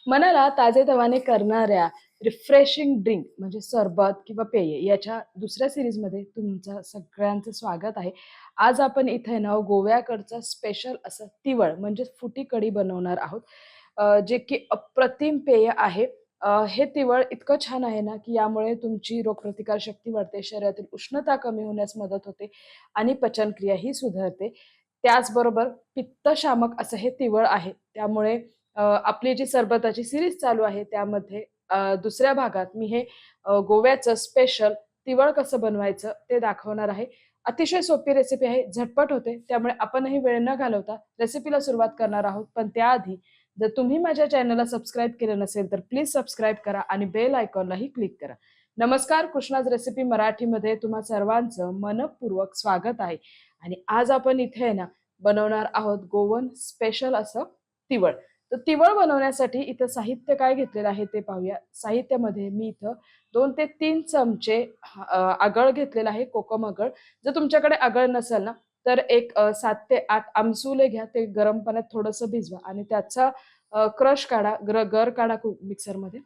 मनाला ताजेतवाने करणाऱ्या रिफ्रेशिंग ड्रिंक म्हणजे सरबत किंवा पेय याच्या दुसऱ्या सीरीजमध्ये तुमचं सगळ्यांचं स्वागत आहे. आज आपण इथे ना गोव्याकडचं स्पेशल असं तिवळ म्हणजे फुटी कढी बनवणार आहोत. जे की अप्रतिम पेय आहे. हे तिवळ इतकं छान आहे ना, की यामुळे तुमची रोगप्रतिकार शक्ती वाढते, शरीरातील उष्णता कमी होण्यास मदत होते आणि पचनक्रियाही सुधारते. त्याचबरोबर पित्तशामक असं हे तिवळ आहे. त्यामुळे आपली जी सरबताची सीरीज चालू आहे त्यामध्ये दुसऱ्या भागात मी हे गोव्याचं स्पेशल तिवळ कसं बनवायचं ते दाखवणार आहे. अतिशय सोपी रेसिपी आहे, झटपट होते. त्यामुळे आपणही वेळ न घालवता रेसिपीला सुरुवात करणार आहोत. पण त्याआधी जर तुम्ही माझ्या चॅनलला सबस्क्राईब केलं नसेल तर प्लीज सबस्क्राईब करा आणि बेल आयकॉनलाही क्लिक करा. नमस्कार, कृष्णाज रेसिपी मराठीमध्ये तुम्हा सर्वांचं मनःपूर्वक स्वागत आहे. आणि आज आपण इथे आहे ना बनवणार आहोत गोवन स्पेशल असं तिवळ. तर तिवळ बनवण्यासाठी इथं साहित्य काय घेतलेलं आहे ते पाहूया. साहित्यामध्ये मी इथं 2 ते 3 चमचे आगळ घेतलेला आहे, कोकम आगळ. जर तुमच्याकडे आगळ नसेल ना, तर एक 7 ते 8 आमसुले घ्या. ते गरम पाण्यात थोडंसं भिजवा आणि त्याचा क्रश काढा, गर काढा मिक्सरमध्ये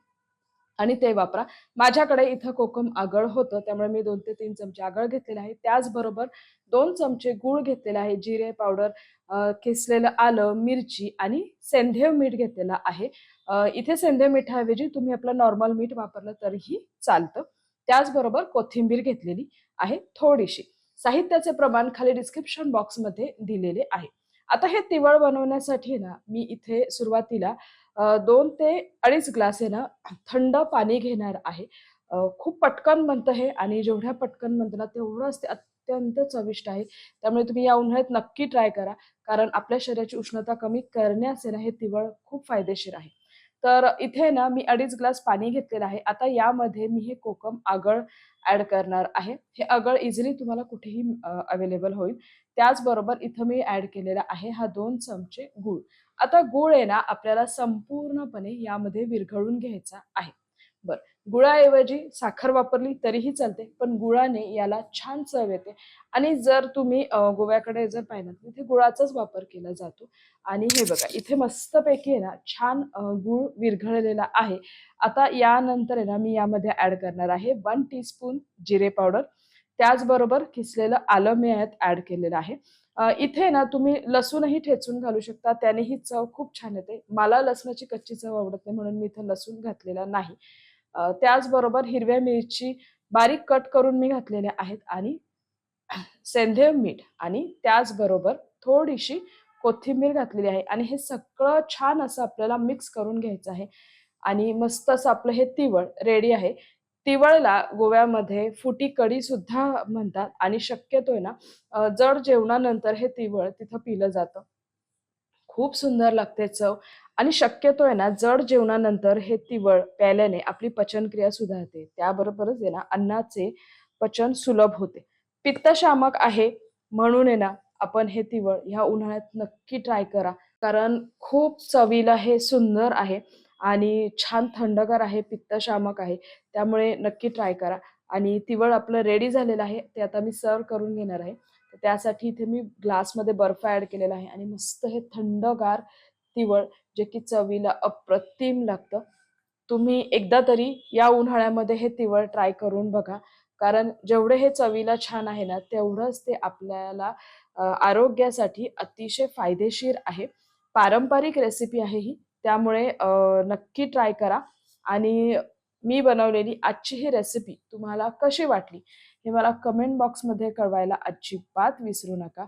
आणि ते वापरा. माझ्याकडे इथं कोकम आगळ होतं, त्यामुळे मी 2 ते 3 चमचे आगळ घेतलेले आहे. त्याचबरोबर 2 चमचे गूळ घेतलेला आहे, जिरे पावडर, किसलेलं आलं, मिरची आणि सेंधव मीठ घेतलेलं आहे. इथे सेंधव मिठाऐवजी तुम्ही आपलं नॉर्मल मीठ वापरलं तरीही चालतं. त्याचबरोबर कोथिंबीर घेतलेली आहे थोडीशी. साहित्याचे प्रमाण खाली डिस्क्रिप्शन बॉक्समध्ये दिलेले आहे. आता हे तिवळ बनवण्यासाठी ना, मी इथे सुरुवातीला 2 ते 2.5 ग्लास आहे ना, थंड पाणी घेणार आहे. खूप पटकन बनतं हे आणि जेवढ्या पटकन बनतं ना, तेवढंच ते अत्यंत चविष्ट आहे. त्यामुळे तुम्ही या उन्हाळ्यात नक्की ट्राय करा. कारण आपल्या शरीराची उष्णता कमी करण्यास आहे ना, हे तिवळ खूप फायदेशीर आहे. तर इथे ना मी 2.5 ग्लास पाणी घेतलेलं आहे. आता यामध्ये मी हे कोकम आगळ ॲड करणार आहे. हे आगळ इझिली तुम्हाला कुठेही अवेलेबल होईल. त्याचबरोबर इथं मी ॲड केलेला आहे हा 2 चमचे गूळ. आता गूळ आहे ना आपल्याला संपूर्णपणे यामध्ये विरघळून घ्यायचा आहे. बरं. गुळाऐवजी साखर वापरली तरीही चालते, पण गुळाने याला छान चव येते आणि जर तुम्ही गोव्याकडे जर पाहिलात तर इथे गुळाचाच वापर केला जातो. आणि हे बघा इथे मस्तपैकी आहे ना छान गूळ विरघळलेला आहे. आता यानंतर आहे ना मी यामध्ये ॲड करणार आहे 1 टीस्पून जिरे पावडर. त्याचबरोबर किसलेलं आलं मी यात ॲड केलेलं आहे. इथे ना तुम्ही लसूणही ठेचून घालू शकता, त्यानेही चव खूप छान येते. मला लसणाची कच्ची चव आवडत नाही म्हणून मी इथे लसूण घातलेला नाही. त्याचबरोबर हिरव्या मिरची बारीक कट करून मी घातलेल्या आहेत आणि सेंधव मीठ आणि त्याचबरोबर थोडीशी कोथिंबीर घातलेली आहे आणि हे सगळं छान असं आपल्याला मिक्स करून घ्यायचं आहे आणि मस्त असं आपलं हे तिवळ रेडी आहे. तिवळला गोव्यामध्ये फुटी कढी सुद्धा म्हणतात आणि शक्यतो आहे ना जड जेवणानंतर हे तिवळ तिथं पिलं जातं. खूप सुंदर लागते चव आणि शक्यतो आहे ना जड जेवणानंतर हे तिवळ प्यायल्याने आपली पचनक्रिया सुधारते. त्याबरोबरच आहे ना अन्नाचे पचन सुलभ होते. पित्तशामक आहे म्हणून आहे ना आपण हे तिवळ ह्या उन्हाळ्यात नक्की ट्राय करा. कारण खूप चवीला हे सुंदर आहे आणि छान थंडगार आहे, पित्तशामक आहे. त्यामुळे नक्की ट्राय करा आणि तिवळ आपलं रेडी झालेलं आहे. ते आता मी सर्व्ह करून घेणार आहे. तर त्यासाठी इथे मी ग्लासमध्ये बर्फ ॲड केलेला आहे आणि मस्त हे थंडगार तिवळ जे की चवीला अप्रतिम लागतं. तुम्ही एकदा तरी या उन्हाळ्यामध्ये हे तिवळ ट्राय करून बघा. कारण जेवढे हे चवीला छान आहे ना, तेवढंच ते आपल्याला आरोग्यासाठी अतिशय फायदेशीर आहे. पारंपरिक रेसिपी आहे ही. त्यामुळे नक्की ट्राय करा आणि मी बनवलेली आजची ही रेसिपी तुम्हाला कशी वाटली, हे मला कमेंट बॉक्समध्ये कळवायला अजिबात विसरू नका.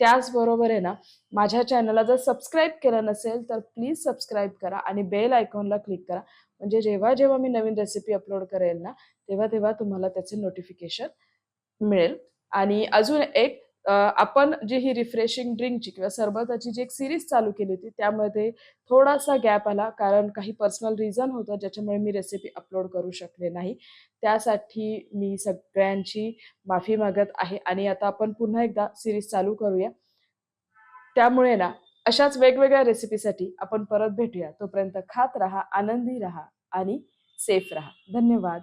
त्याचबरोबर आहे ना, माझ्या चॅनलला जर सबस्क्राईब केलं नसेल, तर प्लीज सबस्क्राईब करा आणि बेल आयकॉनला क्लिक करा. म्हणजे जेव्हा-जेव्हा मी नवीन रेसिपी अपलोड करेल ना, तेव्हा-तेव्हा तुम्हाला त्याचे नोटिफिकेशन मिळेल. आणि अजून एक आपण जी ही रिफ्रेशिंग ड्रिंकची किंवा सरबताची जी एक सीरीज चालू केली होती, त्यामध्ये थोडासा गॅप आला. कारण काही पर्सनल रिझन होतं, ज्याच्यामुळे मी रेसिपी अपलोड करू शकले नाही. त्यासाठी मी सगळ्यांची माफी मागत आहे आणि आता आपण पुन्हा एकदा सीरीज चालू करूया. त्यामुळे ना, अशाच वेगवेगळ्या रेसिपीसाठी आपण परत भेटूया. तोपर्यंत खात राहा, आनंदी राहा आणि सेफ राहा. धन्यवाद.